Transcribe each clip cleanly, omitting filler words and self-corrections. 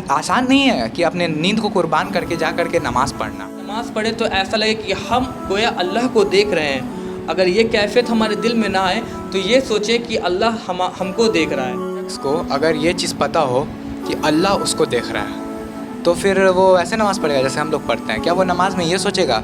आसान नहीं है कि अपने नींद को कुर्बान करके जा करके नमाज़ पढ़ना। नमाज़ पढ़े तो ऐसा लगे कि हम गोया अल्लाह को देख रहे हैं। अगर ये कैफियत हमारे दिल में ना आए तो ये सोचें कि अल्लाह हमको देख रहा है। शख्स को अगर ये चीज़ पता हो कि अल्लाह उसको देख रहा है तो फिर वो ऐसे नमाज़ पढ़ेगा जैसे हम लोग पढ़ते हैं। क्या वो नमाज़ में ये सोचेगा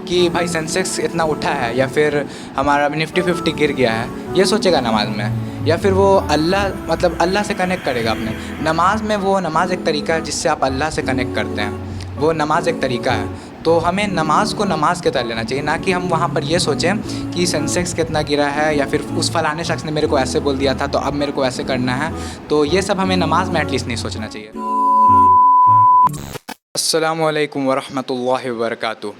कि भाई सेंसेक्स इतना उठा है या फिर हमारा निफ्टी 50 गिर गया है, ये सोचेगा नमाज़ में? या फिर वो अल्लाह से कनेक्ट करेगा अपने नमाज़ में? वो नमाज़ एक तरीका है जिससे आप अल्लाह से कनेक्ट करते हैं, वो नमाज़ एक तरीका है। तो हमें नमाज़ को नमाज़ के तरह लेना चाहिए, ना कि हम वहाँ पर ये सोचें कि सेंसेक्स कितना गिरा है या फिर उस फलाने शख्स ने मेरे को ऐसे बोल दिया था तो अब मेरे को ऐसे करना है। तो ये सब हमें नमाज़ में एटलीस्ट नहीं सोचना चाहिए। अस्सलामु अलैकुम वरहमतुल्लाहि वबरकातुहू।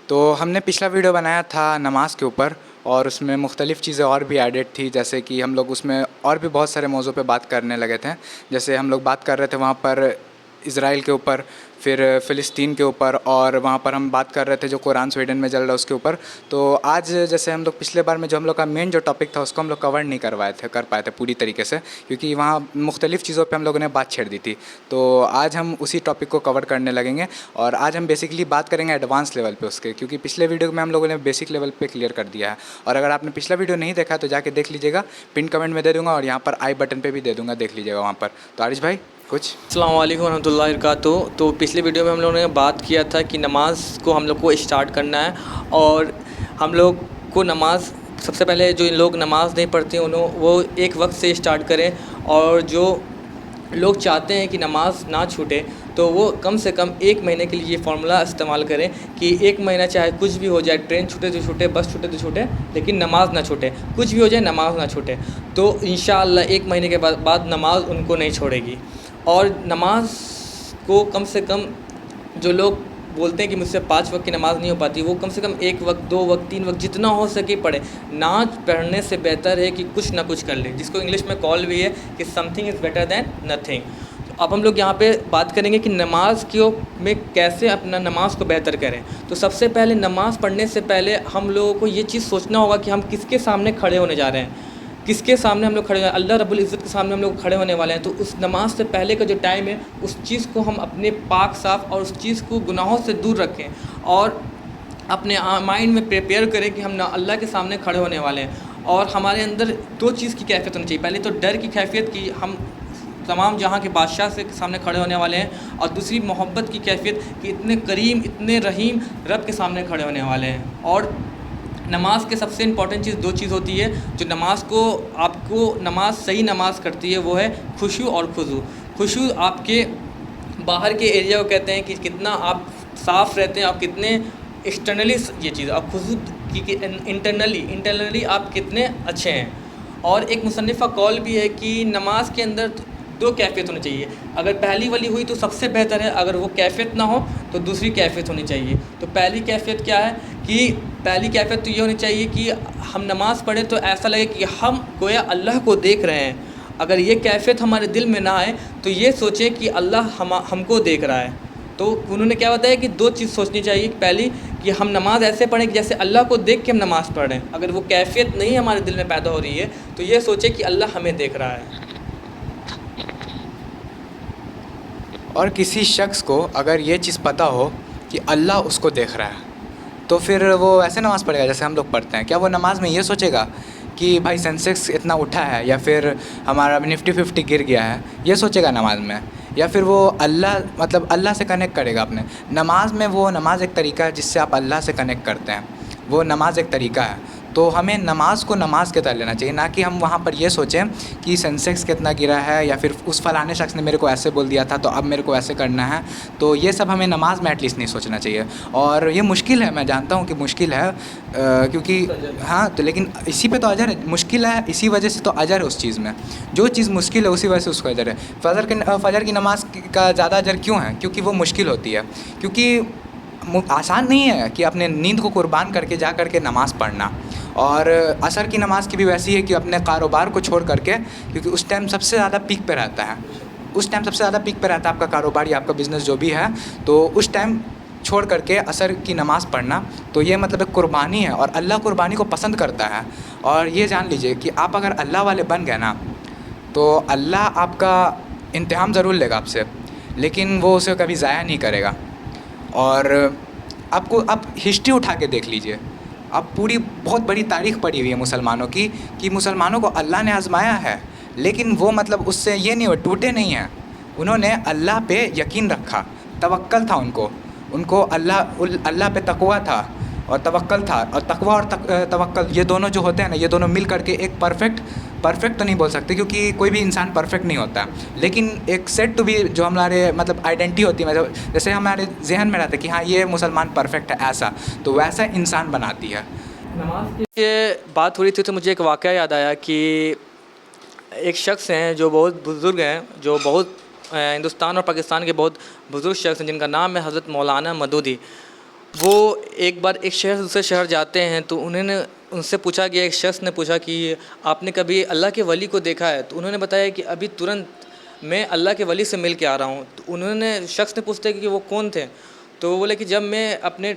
तो हमने पिछला वीडियो बनाया था नमाज़ के ऊपर और उसमें मुख्तलिफ़ चीज़ें और भी एडेड थी, जैसे कि हम लोग उसमें और भी बहुत सारे मौज़ू पे बात करने लगे थे। जैसे हम लोग बात कर रहे थे वहाँ पर इज़राइल के ऊपर, फिर फ़िलिस्तीन के ऊपर, और वहाँ पर हम बात कर रहे थे जो कुरान स्वीडन में जल रहा है उसके ऊपर। तो आज जैसे हम लोग पिछले बार में जो हम लोग का मेन जो टॉपिक था उसको हम लोग कवर नहीं कर पाए थे पूरी तरीके से, क्योंकि वहाँ मुख्तलिफ़ चीज़ों पे हम लोगों ने बात छेड़ दी थी। तो आज हम उसी टॉपिक को कवर करने लगेंगे और आज हम बेसिकली बात करेंगे एडवांस लेवल पे उसके, क्योंकि पिछले वीडियो में हम लोगों ने बेसिक लेवल पे क्लियर कर दिया है। और अगर आपने पिछला वीडियो नहीं देखा तो जाके देख लीजिएगा, पिन कमेंट में दे दूँगा और यहाँ पर आई बटन पर भी दे दूँगा, देख लीजिएगा वहाँ पर। तो आरिश भाई कुछ। अस्सलाम वालेकुम रहमतुल्लाहि वबरकातुहू। तो पिछले वीडियो में हम लोगों ने बात किया था कि नमाज़ को हम लोग को स्टार्ट करना है, और हम लोग को नमाज़ सबसे पहले जो लोग नमाज़ नहीं पढ़ते उन्होंने वो एक वक्त से स्टार्ट करें, और जो लोग चाहते हैं कि नमाज़ ना छूटे तो वो कम से कम 1 महीने के लिए ये फार्मूला इस्तेमाल करें कि 1 महीना चाहे कुछ भी हो जाए, ट्रेन छूटे तो छूटे, बस छूटे तो छूटे, लेकिन नमाज़ ना छूटे। कुछ भी हो जाए नमाज़ ना छूटे। तो इंशाअल्लाह 1 महीने के बाद नमाज़ उनको नहीं छोड़ेगी। और नमाज़ को कम से कम, जो लोग बोलते हैं कि मुझसे 5 वक्त की नमाज़ नहीं हो पाती, वो कम से कम 1 वक्त, 2 वक्त, 3 वक्त जितना हो सके पढ़े। ना पढ़ने से बेहतर है कि कुछ ना कुछ कर ले, जिसको इंग्लिश में कॉल भी है कि something is better than nothing. तो अब हम लोग यहाँ पे बात करेंगे कि नमाज़ में कैसे अपना नमाज़ को बेहतर करें। तो सबसे पहले नमाज़ पढ़ने से पहले हम लोगों को ये चीज़ सोचना होगा कि हम किसके सामने खड़े होने जा रहे हैं, किसके सामने हम लोग खड़े हैं। अल्लाह रब्बुल इज़्ज़त के सामने हम लोग खड़े होने वाले हैं। तो उस नमाज से पहले का जो टाइम है उस चीज़ को हम अपने पाक साफ़ और उस चीज़ को गुनाहों से दूर रखें और अपने माइंड में प्रिपेयर करें कि हम ना अल्लाह के सामने खड़े होने वाले हैं। और हमारे अंदर 2 चीज़ की कैफियत होनी चाहिए। पहले तो डर की कैफियत कि हम तमाम जहाँ के बादशाह से सामने खड़े होने वाले हैं, और दूसरी मोहब्बत की कैफियत कि इतने करीम, इतने रहीम रब के सामने खड़े होने वाले हैं। और नमाज़ के सबसे इंपॉर्टेंट चीज़ 2 चीज़ होती है जो नमाज़ को आपको नमाज़ सही नमाज़ करती है, वो है खुशू और खुजू। खुशू आपके बाहर के एरिया को कहते हैं कि कितना आप साफ़ रहते हैं, आप कितने एक्सटर्नली ये चीज़, आप खुजू की इंटरनली आप कितने अच्छे हैं। और एक मुसन्निफ़ा कॉल भी है कि नमाज के अंदर 2 कैफियत होनी चाहिए। अगर पहली वाली हुई तो सबसे बेहतर है, अगर वो कैफियत ना हो तो दूसरी कैफियत होनी चाहिए। तो पहली कैफियत क्या है कि पहली कैफियत तो ये होनी चाहिए कि हम नमाज़ पढ़ें तो ऐसा लगे कि हम गोया अल्लाह को देख रहे हैं। अगर ये कैफियत हमारे दिल में ना आए तो ये सोचें कि अल्लाह हमको देख रहा है। तो उन्होंने क्या बताया कि 2 चीज़ सोचनी चाहिए। पहली कि हम नमाज़ ऐसे पढ़ें कि जैसे अल्लाह को देख के हम नमाज़ पढ़ रहे हैं। अगर वो कैफियत नहीं हमारे दिल में पैदा हो रही है तो ये सोचें कि अल्लाह हमें देख रहा है। और किसी शख्स को अगर ये चीज़ पता हो कि अल्लाह उसको देख रहा है तो फिर वो ऐसे नमाज़ पढ़ेगा जैसे हम लोग पढ़ते हैं। क्या वो नमाज़ में ये सोचेगा कि भाई सेंसेक्स इतना उठा है या फिर हमारा निफ्टी 50 गिर गया है, ये सोचेगा नमाज़ में? या फिर वो अल्लाह से कनेक्ट करेगा अपने नमाज़ में? वो नमाज़ एक तरीका है जिससे आप अल्लाह से कनेक्ट करते हैं, वो नमाज़ एक तरीका है। तो हमें नमाज़ को नमाज़ के तरह लेना चाहिए, ना कि हम वहाँ पर ये सोचें कि सेंसेक्स कितना गिरा है या फिर उस फलाने शख्स ने मेरे को ऐसे बोल दिया था तो अब मेरे को ऐसे करना है। तो ये सब हमें नमाज़ में एटलीस्ट नहीं सोचना चाहिए। और ये मुश्किल है, मैं जानता हूँ कि मुश्किल है, क्योंकि हाँ, तो लेकिन इसी पे तो अजर है। मुश्किल है इसी वजह से तो अजर है उस चीज़ में। जो चीज़ मुश्किल है उसी वजह से उसको अजर है। फ़जर की नमाज़ का ज़्यादा अजर क्यों है? क्योंकि वो मुश्किल होती है। क्योंकि आसान नहीं है कि अपने नींद को कुर्बान करके जा करके नमाज़ पढ़ना। और असर की नमाज़ की भी वैसी है कि अपने कारोबार को छोड़ करके, क्योंकि उस टाइम सबसे ज़्यादा पीक पे रहता है, उस टाइम सबसे ज़्यादा पीक पे रहता है आपका कारोबार या आपका बिज़नेस जो भी है। तो उस टाइम छोड़ करके असर की नमाज़ पढ़ना, तो ये मतलब एक कुर्बानी है और अल्लाह कुर्बानी को पसंद करता है। और ये जान लीजिए कि आप अगर अल्लाह वाले बन गए ना तो अल्लाह आपका इम्तिहान ज़रूर लेगा आपसे, लेकिन वो उसे कभी ज़ाया नहीं करेगा। और आपको आप हिस्ट्री उठा के देख लीजिए, आप पूरी बहुत बड़ी तारीख़ पढ़ी हुई है मुसलमानों की कि मुसलमानों को अल्लाह ने आज़माया है, लेकिन वो मतलब उससे ये नहीं हुए, टूटे नहीं हैं। उन्होंने अल्लाह पे यकीन रखा, तवक्कल था उनको अल्लाह पे तक़वा था और तवक्कल था। और तक़वा और तवक्कल ये दोनों जो होते हैं ना, ये दोनों मिल करके एक परफेक्ट तो नहीं बोल सकते क्योंकि कोई भी इंसान परफेक्ट नहीं होता, लेकिन एक सेट टू बी जो हमारे मतलब आइडेंटिटी होती है, मतलब जैसे हमारे जहन में रहता है कि हाँ ये मुसलमान परफेक्ट है, ऐसा तो वैसा इंसान बनाती है। नमाज की ये बात हो रही थी तो मुझे एक वाक़या याद आया कि एक शख्स हैं जो बहुत बुज़ुर्ग हैं, जो बहुत हिंदुस्तान और पाकिस्तान के बहुत बुज़ुर्ग शख्स हैं, जिनका नाम है हज़रत मौलाना मदूदी। वो एक बार एक शहर से दूसरे शहर जाते हैं तो उन्होंने उनसे पूछा गया, एक शख्स ने पूछा कि आपने कभी अल्लाह के वली को देखा है? तो उन्होंने बताया कि अभी तुरंत मैं अल्लाह के वली से मिल के आ रहा हूँ। तो उन्होंने शख्स ने पूछते कि वो कौन थे? तो वो बोले कि जब मैं अपने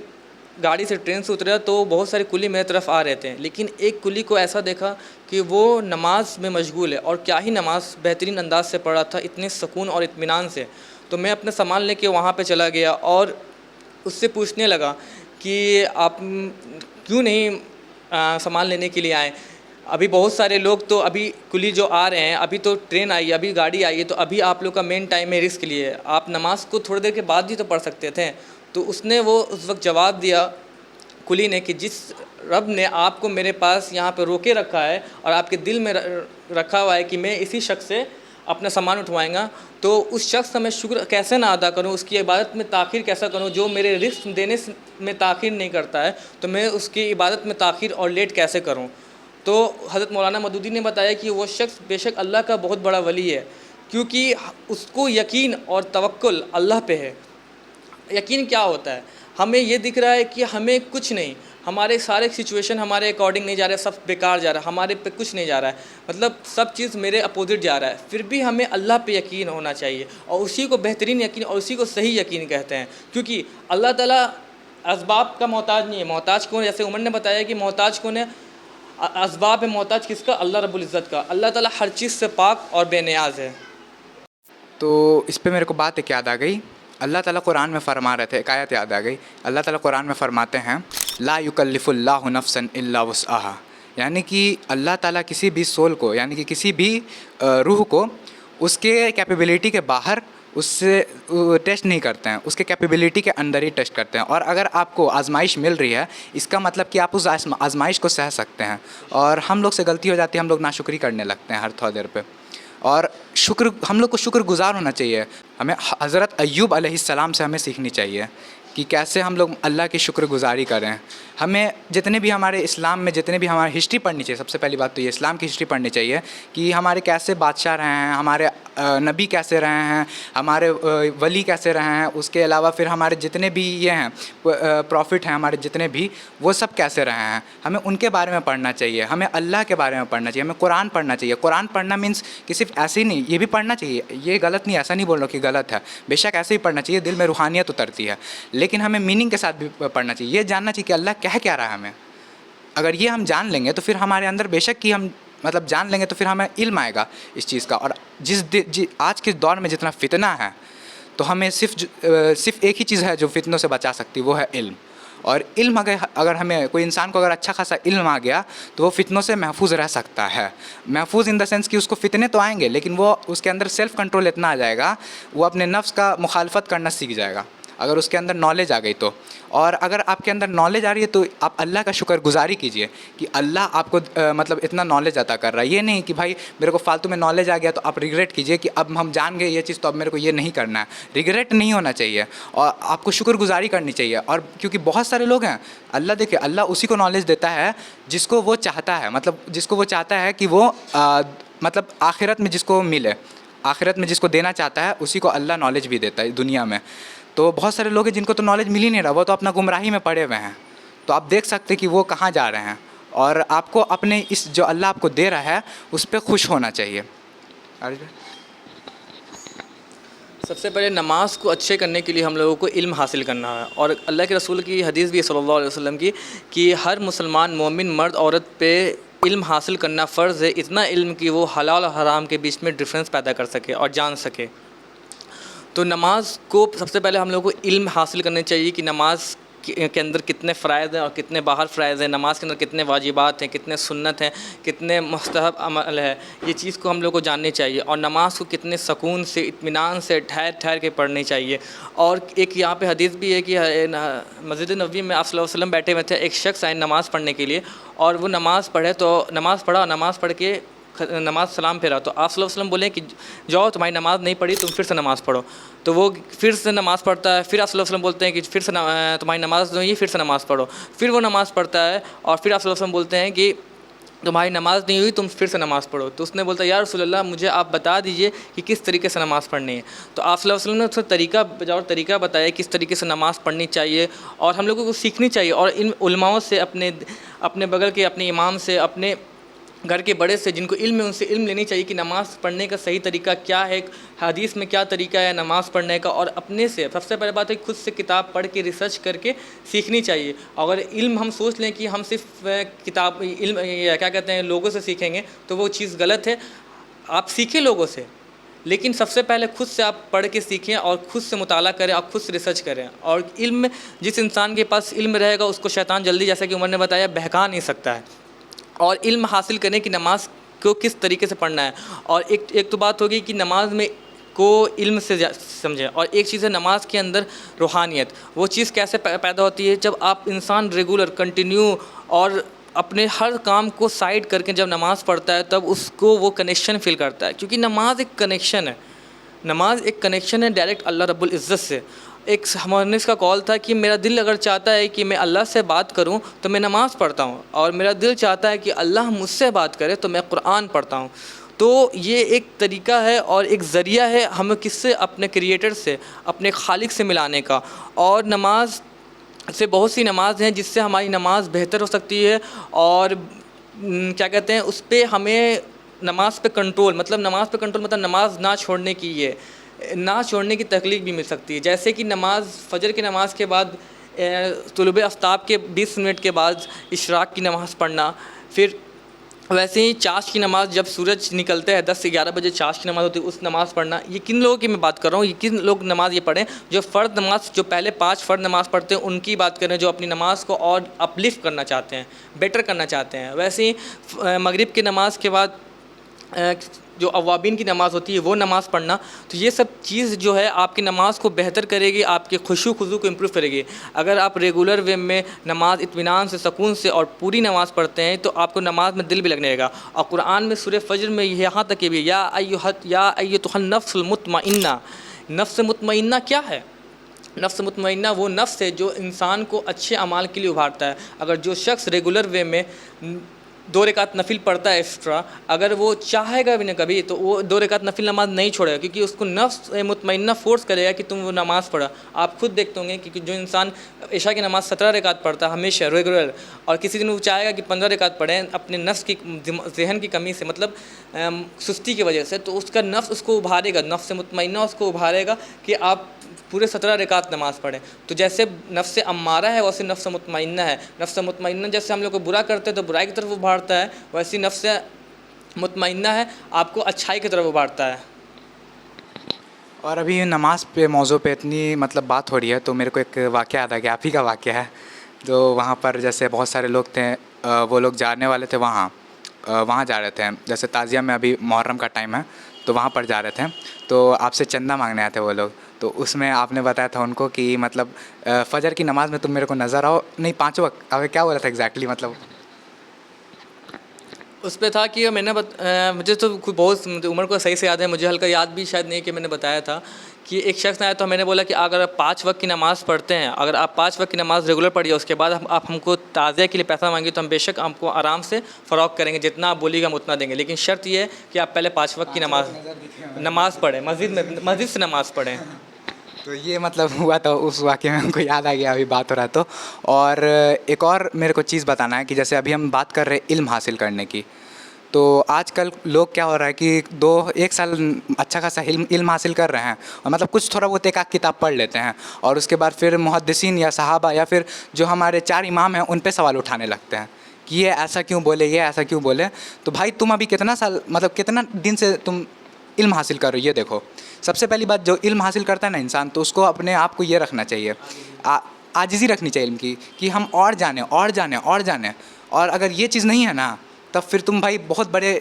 गाड़ी से ट्रेन से उतरा तो बहुत सारे कुली मेरी तरफ आ रहे थे, लेकिन एक कुली को ऐसा देखा कि वो नमाज में मशगूल है, और क्या ही नमाज बेहतरीन अंदाज से पढ़ रहा था, इतने सुकून और इत्मीनान से। तो मैं अपना सामान लेके वहाँ पे चला गया और उससे पूछने लगा कि आप क्यों नहीं सामान लेने के लिए आए? अभी बहुत सारे लोग तो अभी कुली जो आ रहे हैं, अभी तो ट्रेन आई है, अभी गाड़ी आई है, तो अभी आप लोग का मेन टाइम है रिस्क के लिए, आप नमाज को थोड़ी देर के बाद ही तो पढ़ सकते थे। तो उसने वो उस वक्त जवाब दिया कुली ने कि जिस रब ने आपको मेरे पास यहाँ पे रोके रखा है और आपके दिल में रखा हुआ है कि मैं इसी शख्स से अपना सामान उठवाएंगा, तो उस शख्स का मैं शुक्र कैसे ना अदा करूँ, उसकी इबादत में ताख़ीर कैसा करूँ? जो मेरे रिस्क देने में ताख़ीर नहीं करता है तो मैं उसकी इबादत में ताख़ीर और लेट कैसे करूँ? तो हज़रत मौलाना मदूदी ने बताया कि वो शख्स बेशक अल्लाह का बहुत बड़ा वली है, क्योंकि उसको यकीन और तवक्कुल अल्लाह पे है। यकीन क्या होता है? हमें ये दिख रहा है कि हमें कुछ नहीं, हमारे सारे सिचुएशन हमारे अकॉर्डिंग नहीं जा रहा है, सब बेकार जा रहा है, हमारे पे कुछ नहीं जा रहा है, मतलब सब चीज़ मेरे अपोजिट जा रहा है, फिर भी हमें अल्लाह पे यकीन होना चाहिए, और उसी को बेहतरीन यकीन और उसी को सही यकीन कहते हैं। क्योंकि अल्लाह ताला असबाब का मोहताज नहीं है। मोहताज कौन? जैसे उमर ने बताया कि मोहताज कौन है? असबाब है मोहताज किसका? अल्लाह रब्बुल इज़्ज़त का। अल्लाह ताला हर चीज़ से पाक और बेनियाज़ है। तो इस पे मेरे को बात एक याद आ गई। अल्लाह ताला कुरान में फरमा रहे थे, एक आयत याद आ गई। अल्लाह ताला कुरान में फरमाते हैं, ला युकल्लिफुल्लाहु नफ्सन इल्ला वुस्अहा, यानी कि अल्लाह ताला किसी भी सोल को, यानी कि किसी भी रूह को उसके कैपेबिलिटी के बाहर उससे टेस्ट नहीं करते हैं, उसके कैपेबिलिटी के अंदर ही टेस्ट करते हैं। और अगर आपको आजमाइश मिल रही है, इसका मतलब कि आप उस आजमाइश को सह सकते हैं। और हम लोग से गलती हो जाती है, हम लोग नाशुक्री करने लगते हैं हर थोड़ी देर पे। और हम लोग को शुक्रगुज़ार होना चाहिए। हमें हज़रत अय्यूब अलैहिस्सलाम से हमें सीखनी चाहिए कि कैसे हम लोग अल्लाह की शुक्रगुज़ारी करें। हमें जितने भी हमारे इस्लाम में जितने भी हमारी हिस्ट्री पढ़नी चाहिए, सबसे पहली बात तो ये इस्लाम की हिस्ट्री पढ़नी चाहिए कि हमारे कैसे बादशाह रहे हैं, हमारे नबी कैसे रहे हैं, हमारे वली कैसे रहे हैं। उसके अलावा फिर हमारे जितने भी ये हैं प्रॉफिट हैं, हमारे जितने भी, वो सब कैसे रहे हैं, हमें उनके बारे में पढ़ना चाहिए। हमें अल्लाह के बारे में पढ़ना चाहिए, हमें कुरान पढ़ना चाहिए। कुरान पढ़ना मीन्स कि सिर्फ ऐसे ही नहीं, ये भी पढ़ना चाहिए, ये गलत नहीं, ऐसा नहीं बोल रहा कि गलत है, बेशक ऐसे ही पढ़ना चाहिए, दिल में रूहानियत उतरती है, लेकिन हमें मीनिंग के साथ भी पढ़ना चाहिए। ये जानना चाहिए कि अल्लाह कह क्या रहा है हमें। अगर ये हम जान लेंगे तो फिर हमारे अंदर बेशक कि हम मतलब जान लेंगे तो फिर हमें इल्म आएगा इस चीज़ का। और आज के दौर में जितना फितना है, तो हमें सिर्फ एक ही चीज़ है जो फितनों से बचा सकती है, वो है इल्म। और इल्म अगर हमें कोई इंसान को अगर अच्छा खासा इल्म आ गया तो वो फितनों से महफूज रह सकता है। महफूज इन द सेंस कि उसको फितने तो आएंगे, लेकिन वो उसके अंदर सेल्फ़ कंट्रोल इतना आ जाएगा, वो अपने नफ्स का मुखालफत करना सीख जाएगा अगर उसके अंदर नॉलेज आ गई तो। और अगर आपके अंदर नॉलेज आ रही है तो आप अल्लाह का शुक्रगुजारी कीजिए कि अल्लाह आपको मतलब इतना नॉलेज अता कर रहा है। ये नहीं कि भाई मेरे को फालतू में नॉलेज आ गया तो आप रिग्रेट कीजिए कि अब हम जान गए ये चीज़ तो अब मेरे को ये नहीं करना है। रिग्रेट नहीं होना चाहिए और आपको शुक्रगुजारी करनी चाहिए। और क्योंकि बहुत सारे लोग हैं, अल्लाह देखिए, अल्लाह उसी को नॉलेज देता है जिसको वो चाहता है, मतलब जिसको वो चाहता है कि वो मतलब आखिरत में जिसको मिले, आखिरत में जिसको देना चाहता है उसी को अल्लाह नॉलेज भी देता है दुनिया में। तो बहुत सारे लोग हैं जिनको तो नॉलेज मिल ही नहीं रहा, वो तो अपना गुमराही में पड़े हुए हैं। तो आप देख सकते कि वो कहाँ जा रहे हैं। और आपको अपने इस जो अल्लाह आपको दे रहा है उस पर खुश होना चाहिए। सबसे पहले नमाज को अच्छे करने के लिए हम लोगों को इल्म हासिल करना है। और अल्लाह के रसूल की हदीस भी है सल्लल्लाहु अलैहि वसल्लम की कि हर मुसलमान मोमिन मर्द औरत पे इल्म हासिल करना फ़र्ज़ है, इतना इल्म कि वो हलाल और हराम के बीच में डिफरेंस पैदा कर सके और जान सके। तो नमाज को सबसे पहले हम लोग को इल्म हासिल करनी चाहिए कि नमाज के अंदर कितने फ़राइज़ हैं और कितने बाहर फ़राइज़ हैं, नमाज के अंदर कितने वाजिबात हैं, कितने सुन्नत हैं, कितने मुस्तहब अमल है, ये चीज़ को हम लोग को जाननी चाहिए। और नमाज को कितने सुकून से, इत्मीनान से, ठहर ठहर के पढ़नी चाहिए। और एक यहाँ पे हदीस भी है कि मस्जिद नबवी में आप सल्लल्लाहु अलैहि वसल्लम बैठे हुए थे, एक शख्स आए नमाज़ पढ़ने के लिए और वो नमाज़ पढ़े, तो नमाज़ पढ़ा, नमाज़ पढ़ के नमाज सलाम फेरा, तो आप सल्लल्लाहु अलैहि वसल्लम बोले कि जाओ, तुम्हारी नमाज़ नहीं पढ़ी, तुम फिर से नमाज़ पढ़ो। तो वो फिर से नमाज़ पढ़ता है, फिर आप सल्लल्लाहु अलैहि वसल्लम बोलते हैं कि फिर से तुम्हारी नमाज़ नहीं, फिर से नमाज़ पढ़ो। फिर वो नमाज़ पढ़ता है और फिर आप सल्लल्लाहु अलैहि वसल्लम बोलते हैं कि तुम्हारी नमाज़ नहीं हुई, तुम फिर से नमाज़ पढ़ो। तो उसने बोलता है, या रसूलल्लाह, मुझे आप बता दीजिए कि किस तरीके से नमाज़ पढ़नी है। तो आप सल्लल्लाहु अलैहि वसल्लम ने उसका तरीका बताया किस तरीके से नमाज़ पढ़नी चाहिए और हम लोगों को सीखनी चाहिए। और इन उलमाओं से, अपने बगल के अपने इमाम से, अपने घर के बड़े से जिनको इल्म है, उनसे इल्म लेनी चाहिए कि नमाज़ पढ़ने का सही तरीका क्या है, हदीस में क्या तरीका है नमाज़ पढ़ने का। और अपने से सबसे पहले बात है, खुद से किताब पढ़ के रिसर्च करके सीखनी चाहिए। अगर इल्म हम सोच लें कि हम सिर्फ किताब इल्म या क्या कहते हैं लोगों से सीखेंगे, तो वो चीज़ गलत है। आप सीखें लोगों से, लेकिन सबसे पहले खुद से आप पढ़ के सीखें और खुद से मुताला करें, आप खुद से रिसर्च करें। और इल्म, जिस इंसान के पास इल्म रहेगा उसको शैतान जल्दी, जैसा कि उमर ने बताया, बहका नहीं सकता है। और इल्म हासिल करें कि नमाज को किस तरीके से पढ़ना है। और एक तो बात होगी कि नमाज में को इल्म से समझें, और एक चीज़ है नमाज के अंदर रूहानियत। वो चीज़ कैसे पैदा होती है, जब आप इंसान रेगुलर, कंटिन्यू और अपने हर काम को साइड करके जब नमाज़ पढ़ता है, तब उसको वो कनेक्शन फील करता है। क्योंकि नमाज एक कनेक्शन है, नमाज एक कनेक्शन है डायरेक्ट अल्लाह रब्बुल इज़्ज़त से। एक मुहन्निस का कॉल था कि मेरा दिल अगर चाहता है कि मैं अल्लाह से बात करूं तो मैं नमाज़ पढ़ता हूं, और मेरा दिल चाहता है कि अल्लाह मुझसे बात करे तो मैं कुरान पढ़ता हूं। तो ये एक तरीका है और एक ज़रिया है हमें किससे, अपने क्रिएटर से, अपने खालिक से मिलाने का। और नमाज से बहुत सी नमाज हैं जिससे हमारी नमाज बेहतर हो सकती है। और क्या कहते हैं, उस पर हमें नमाज पे कंट्रोल, मतलब नमाज पे कंट्रोल मतलब नमाज ना छोड़ने की, ये ना छोड़ने की तकलीफ भी मिल सकती है। जैसे कि नमाज, फ़जर की नमाज़ के बाद तुलुब आफ्ताब के 20 मिनट के बाद इशराक की नमाज़ पढ़ना। फिर वैसे ही चाश की नमाज़, जब सूरज निकलते हैं 10 से 11 बजे चाश की नमाज़ होती है, उस नमाज़ पढ़ना। ये किन लोगों की मैं बात कर रहा हूँ, ये किन लोग नमाज़ ये पढ़ें, जो फ़र्द नमाज, जो पहले 5 फ़र्द नमाज़ पढ़ते हैं उनकी बात करें, जो अपनी नमाज़ को और अपलिफ्ट करना चाहते हैं, बेटर करना चाहते हैं। वैसे ही मगरिब की नमाज़ के बाद जो अवाबीन की नमाज़ होती है वो नमाज़ पढ़ना। तो ये सब चीज़ जो है आपकी नमाज़ को बेहतर करेगी, आपके खुशू खुजू को इम्प्रूव करेगी। अगर आप रेगुलर वे में नमाज़ इत्मीनान से, सुकून से और पूरी नमाज़ पढ़ते हैं तो आपको नमाज़ में दिल भी लगने लगेगा। और कुरान में सूरह फ़ज्र में यहाँ तक कि भी या अय्युहन नफ्सुल मुतमइन्ना, नफ्स मुतमइन्ना क्या है? नफ्स मुतमइन्ना वो नफ्स है जो इंसान को अच्छे अमाल के लिए उभारता है। अगर जो शख्स रेगुलर वे में 2 रकात नफिल पढ़ता है एक्स्ट्रा, अगर वो चाहेगा भी ना कभी, तो वो 2 रकात नफिल नमाज नहीं छोड़ेगा, क्योंकि उसको नफ्स मुतमइन्ना फ़ोर्स करेगा कि तुम वो नमाज़ पढ़ा। आप खुद देखते होंगे कि जो इंसान इशा की नमाज़ 17 रकात पढ़ता है हमेशा रेगुलर, और किसी दिन वो चाहेगा कि 15 रकात पढ़ें अपने नफ्स की, जहन की कमी से, मतलब सुस्ती की वजह से, तो उसका नफ्स उसको उभारेगा, नफ्स मुतमइन्ना उसको उभारेगा कि आप पूरे 17 रकात नमाज़ पढ़ें। तो जैसे नफ्स अम्मारा है वैसे नफ्स मुतमइन्ना है। नफ्स मुतमइन्ना जैसे हम लोग को बुरा करते हैं तो बुराई की तरफ उभारता है, वैसे नफ्स मुतमइन्ना है आपको अच्छाई की तरफ उभारता है। और अभी नमाज पे मौज़ू पे इतनी मतलब बात हो रही है, तो मेरे को एक वाक़या याद आ गया, आप ही का वाक़या है। तो वहाँ पर जैसे बहुत सारे लोग थे, वो लोग जाने वाले थे वहाँ जा रहे थे। जैसे ताज़िया में अभी मुहर्रम का टाइम है, तो वहाँ पर जा रहे थे, तो आपसे चंदा मांगने आए थे वो लोग। तो उसमें आपने बताया था उनको कि मतलब फ़जर की नमाज़ में तुम मेरे को नज़र आओ, नहीं 5 वक्त, अब क्या बोला था एग्जैक्टली, मतलब उस पे था कि मैंने मुझे तो बहुत उम्र को सही से याद है, मुझे हल्का याद भी शायद नहीं कि मैंने बताया था कि एक शख्स आया, तो मैंने बोला कि अगर आप 5 वक्त की नमाज़ पढ़ते हैं, अगर आप 5 वक्त की नमाज़ रेगुलर पढ़िए, उसके बाद आप हमको ताज़िया के लिए पैसा मांगिए, तो हम बेशक आपको आराम से फ़रोख्त करेंगे, जितना आप बोलिएगा हम उतना देंगे। लेकिन शर्त ये है कि आप पहले 5 वक्त की नमाज़ पढ़ें, मस्जिद से नमाज़ पढ़ें। तो ये मतलब हुआ था, उस वाक़ये में हमको याद आ गया, अभी बात हो रहा है तो। और एक और मेरे को चीज़ बताना है कि जैसे अभी हम बात कर रहे हैं इल्म हासिल करने की, तो आजकल लोग क्या हो रहा है कि 1 साल अच्छा खासा इल्म हासिल कर रहे हैं, और मतलब कुछ थोड़ा बहुत एक आध किताब पढ़ लेते हैं, और उसके बाद फिर मुहद्दिसीन या सहाबा या फिर जो हमारे 4 इमाम हैं उन पे सवाल उठाने लगते हैं कि ये ऐसा क्यों बोले, ये ऐसा क्यों बोले। तो भाई तुम अभी कितना साल, मतलब कितना दिन से तुम इल्म हासिल कर रहे हो ये देखो। सबसे पहली बात, जो इल्म हासिल करता है ना इंसान, तो उसको अपने आप को ये रखना चाहिए, आजिज़ी रखनी चाहिए इल्म की, कि हम और जानें और जानें और जानें। और अगर ये चीज़ नहीं है ना, तब फिर तुम भाई बहुत बड़े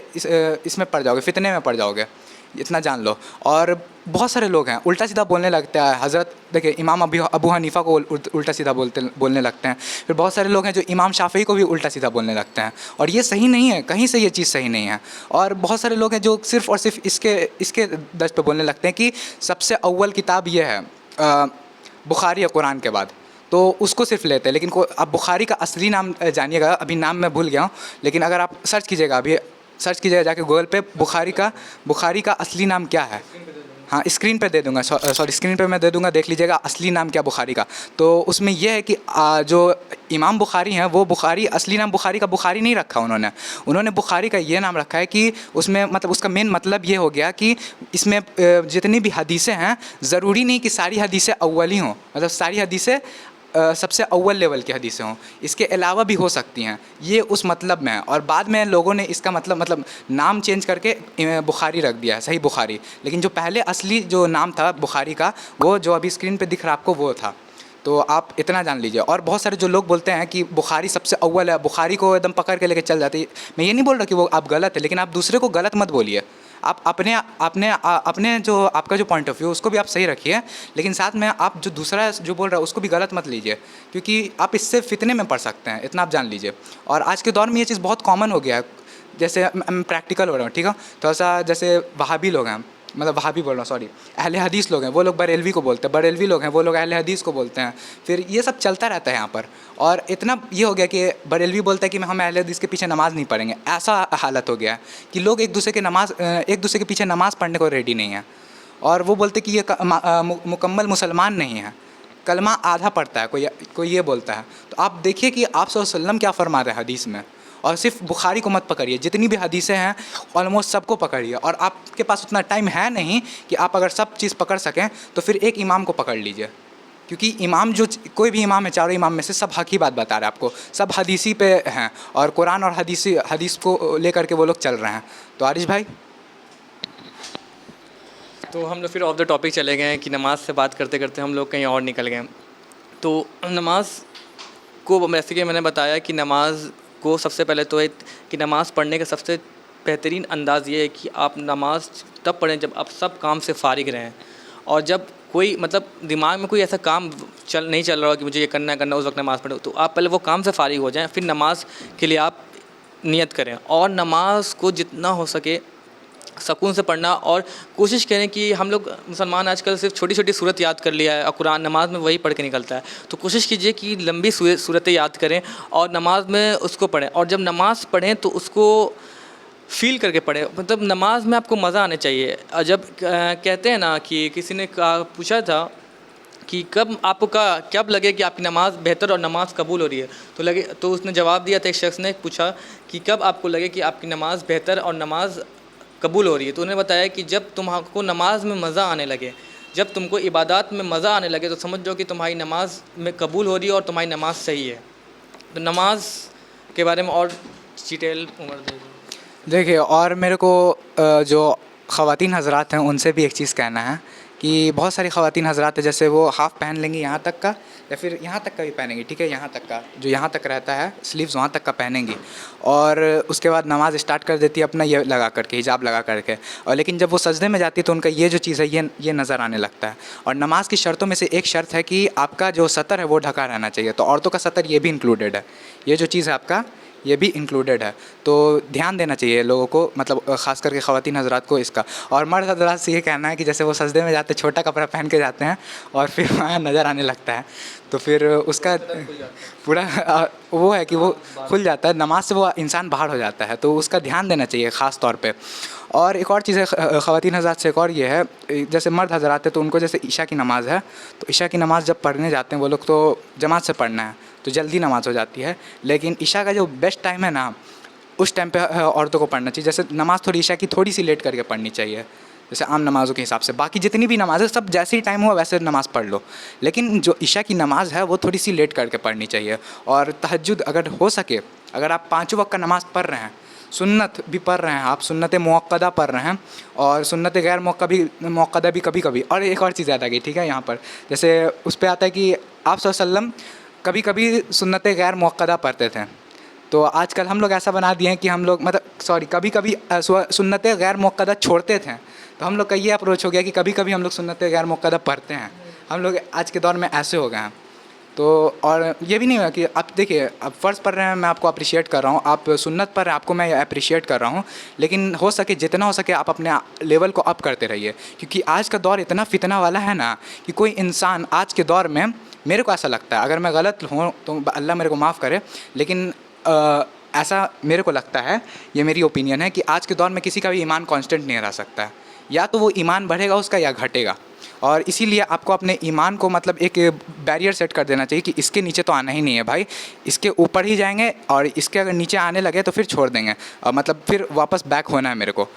इसमें पड़ जाओगे, फितने में पड़ जाओगे। इतना जान लो। और बहुत सारे लोग हैं उल्टा सीधा बोलने लगते हैं। हज़रत देखिए इमाम अबू हनीफ़ा को उल्टा सीधा बोलने लगते हैं। फिर बहुत सारे लोग हैं जो इमाम शाफ़ी को भी उल्टा सीधा बोलने लगते हैं, और ये सही नहीं है, कहीं से ये चीज़ सही नहीं है। और बहुत सारे लोग हैं जो सिर्फ़ और सिर्फ इसके दस पे बोलने लगते हैं कि सबसे अव्वल किताब ये है बुखारी या कुरान के बाद, तो उसको सिर्फ लेते हैं। लेकिन आप बुखारी का असली नाम जानिएगा, अभी नाम मैं भूल गया हूँ, लेकिन अगर आप सर्च कीजिएगा, अभी सर्च कीजिएगा जाके गूगल पे, बुखारी का असली नाम क्या है। हाँ, स्क्रीन पे दे दूँगा, सॉरी स्क्रीन पे मैं दे दूँगा, देख लीजिएगा असली नाम क्या बुखारी का। तो उसमें यह है कि जो इमाम बुखारी हैं, वो बुखारी असली नाम बुखारी का बुखारी नहीं रखा उन्होंने बुखारी का ये नाम रखा है कि उसमें मतलब उसका मेन मतलब ये हो गया कि इसमें जितनी भी हदीसें हैं, ज़रूरी नहीं कि सारी हदीसें अव्वल ही हों, मतलब सारी हदीसें सबसे अव्वल लेवल की हदीसें हों, इसके अलावा भी हो सकती हैं, ये उस मतलब में है। और बाद में लोगों ने इसका मतलब नाम चेंज करके बुखारी रख दिया है, सही बुखारी। लेकिन जो पहले असली जो नाम था बुखारी का, वो जो अभी स्क्रीन पे दिख रहा है आपको, वो था। तो आप इतना जान लीजिए। और बहुत सारे जो लोग बोलते हैं कि बुखारी सबसे अव्वल है, बुखारी को एकदम पकड़ के लेके चल जाती है, मैं ये नहीं बोल रहा कि वो आप गलत है, लेकिन आप दूसरे को गलत मत बोलिए। आप अपने जो आपका जो पॉइंट ऑफ व्यू उसको भी आप सही रखिए, लेकिन साथ में आप जो दूसरा जो बोल रहा है उसको भी गलत मत लीजिए, क्योंकि आप इससे फितने में पड़ सकते हैं, इतना आप जान लीजिए। और आज के दौर में ये चीज़ बहुत कॉमन हो गया है। जैसे मैं प्रैक्टिकल हो रहा हूँ, ठीक है, थोड़ा सा जैसे वहाबी लोग हैं, मतलब वहाबी बोल रहा हूँ, सॉरी, अहले हदीस लोग हैं, वो लोग बरेलवी को बोलते हैं, बरेलवी लोग हैं वो लोग अहले हदीस को बोलते हैं। फिर ये सब चलता रहता है यहाँ पर। और इतना ये हो गया कि बरेलवी बोलता है कि हम अहले हदीस के पीछे नमाज़ नहीं पढ़ेंगे, ऐसा हालत हो गया है कि लोग एक दूसरे के पीछे नमाज़ पढ़ने को रेडी नहीं है। और वो बोलते कि ये मुकम्मल मुसलमान नहीं है, कलमा आधा पढ़ता है, कोई ये बोलता है। तो आप देखिए कि आप सल्लल्लाहु अलैहि वसल्लम क्या फरमा रहे हैं हदीस में। और सिर्फ बुखारी को मत पकड़िए, जितनी भी हदीसें हैं ऑलमोस्ट सबको पकड़िए। और आपके पास उतना टाइम है नहीं कि आप अगर सब चीज़ पकड़ सकें, तो फिर एक इमाम को पकड़ लीजिए, क्योंकि इमाम जो कोई भी इमाम है, चारों इमाम में से सब हक ही बात बता रहे हैं आपको, सब हदीसी पे हैं, और कुरान और हदीस को लेकर के वो लोग चल रहे हैं। तो आरिश भाई, तो हम लोग फिर ऑफ द टॉपिक चले गए हैं कि नमाज़ से बात करते करते हम लोग कहीं और निकल गए। तो नमाज़ को जैसे कि मैंने बताया कि नमाज़ को सबसे पहले तो है कि नमाज़ पढ़ने का सबसे बेहतरीन अंदाज़ ये है कि आप नमाज़ तब पढ़ें जब आप सब काम से फ़ारिग रहें, और जब कोई मतलब दिमाग में कोई ऐसा काम नहीं चल रहा हो कि मुझे ये करना है उस वक्त नमाज़ पढ़ो, तो आप पहले वो काम से फ़ारिग हो जाएं, फिर नमाज़ के लिए आप नियत करें। और नमाज़ को जितना हो सके सुकून से पढ़ना, और कोशिश करें कि हम लोग मुसलमान आजकल सिर्फ छोटी छोटी सूरत याद कर लिया है और कुरान नमाज में वही पढ़ के निकलता है। तो कोशिश कीजिए कि लंबी सूरतें याद करें और नमाज में उसको पढ़ें, और जब नमाज़ पढ़ें तो उसको फ़ील करके पढ़ें, मतलब नमाज में आपको मज़ा आना चाहिए। और जब कहते हैं ना कि किसी ने पूछा था कि कब लगे कि आपकी नमाज़ बेहतर और नमाज़ कबूल हो रही है, तो उसने जवाब दिया था, एक शख्स ने पूछा कि कब आपको लगे कि आपकी नमाज़ बेहतर और नमाज़ कबूल हो रही है, तो उन्होंने बताया कि जब तुम्हारे नमाज में मज़ा आने लगे, जब तुमको इबादत में मज़ा आने लगे, तो समझ जाओ कि तुम्हारी नमाज में कबूल हो रही है और तुम्हारी नमाज सही है। तो नमाज के बारे में और डिटेल उमर देखिए, और मेरे को जो ख़वातीन हज़रात हैं उनसे भी एक चीज़ कहना है कि बहुत सारी ख़वातीन हज़रात हैं, जैसे वो हाफ़ पहन लेंगी यहाँ तक का, या फिर यहाँ तक का भी पहनेंगी, ठीक है, यहाँ तक का जो यहाँ तक रहता है स्लीव्स वहाँ तक का पहनेंगी, और उसके बाद नमाज़ स्टार्ट कर देती है अपना ये लगा करके, हिजाब लगा करके। और लेकिन जब वो सजदे में जाती है तो उनका ये जो चीज़ है ये नज़र आने लगता है। और नमाज़ की शर्तों में से एक शर्त है कि आपका जो सतर है वो ढका रहना चाहिए, तो औरतों का सतर ये भी इंक्लूडेड है, ये जो चीज़ है आपका ये भी इंक्लूडेड है। तो ध्यान देना चाहिए लोगों को, मतलब ख़ास करके ख़वातीन हज़रात को इसका। और मर्द हज़रात से ये कहना है कि जैसे वो सजदे में जाते हैं छोटा कपड़ा पहन के जाते हैं और फिर वहाँ नज़र आने लगता है, तो फिर उसका पूरा वो है कि वो खुल जाता है, नमाज से वो इंसान बाहर हो जाता है, तो उसका ध्यान देना चाहिए ख़ास तौर पे। और एक और चीज़ है ख़वातीन हज़रात से, एक और ये है, जैसे मर्द हज़रात है तो उनको जैसे इशा की नमाज़ है, तो इशा की नमाज़ जब पढ़ने जाते हैं वो लोग तो जमात से पढ़ना है तो जल्दी नमाज़ हो जाती है, लेकिन इशा का जो बेस्ट टाइम है ना, उस टाइम पे औरतों को पढ़ना चाहिए। जैसे नमाज़ थोड़ी इशा की थोड़ी सी लेट करके पढ़नी चाहिए, जैसे आम नमाज़ों के हिसाब से। बाकी जितनी भी नमाज़ है सब जैसे ही टाइम हुआ वैसे नमाज़ पढ़ लो, लेकिन जो इशा की नमाज़ है वो थोड़ी सी लेट करके पढ़नी चाहिए। और तहज्जुद अगर हो सके, अगर आप 5 वक्त का नमाज़ पढ़ रहे हैं सुन्नत भी पढ़ रहे हैं, आप सुन्नत मुअक्कदा पढ़ रहे हैं और सुन्नत गैर मुअक्कदा भी कभी कभी। और एक और चीज़ याद आ गई, ठीक है, यहाँ पर जैसे उस पर आता है कि आप वसल्लम कभी कभी सुन्नत गैर मुअक्कदा पढ़ते थे। तो आजकल हम लोग ऐसा बना दिए हैं कि हम लोग कभी कभी सुन्नत गैर मुअक्कदा छोड़ते थे। तो हम लोग का ये अप्रोच हो गया कि कभी कभी हम लोग सुन्नत गैर मुअक्कदा पढ़ते हैं। हम लोग आज के दौर में ऐसे हो गए हैं। तो और ये भी नहीं हुआ कि आप देखिए, आप फ़र्ज़ पढ़ रहे हैं, मैं आपको अप्रिशिएट कर रहा हूँ, आप सुन्नत पढ़ रहे हैं, आपको मैं अप्रिशिएट कर रहा हूँ, लेकिन हो सके जितना हो सके आप अपने लेवल को अप करते रहिए, क्योंकि आज का दौर इतना फितना वाला है ना कि कोई इंसान आज के दौर में, मेरे को ऐसा लगता है, अगर मैं गलत हूँ तो अल्लाह मेरे को माफ़ करे, लेकिन ऐसा मेरे को लगता है, ये मेरी ओपिनियन है कि आज के दौर में किसी का भी ईमान कांस्टेंट नहीं रह सकता है। या तो वो ईमान बढ़ेगा उसका या घटेगा। और इसीलिए आपको अपने ईमान को मतलब एक बैरियर सेट कर देना चाहिए कि इसके नीचे तो आना ही नहीं है भाई, इसके ऊपर ही जाएंगे और इसके अगर नीचे आने लगे तो फिर छोड़ देंगे, मतलब फिर वापस बैक होना है मेरे को।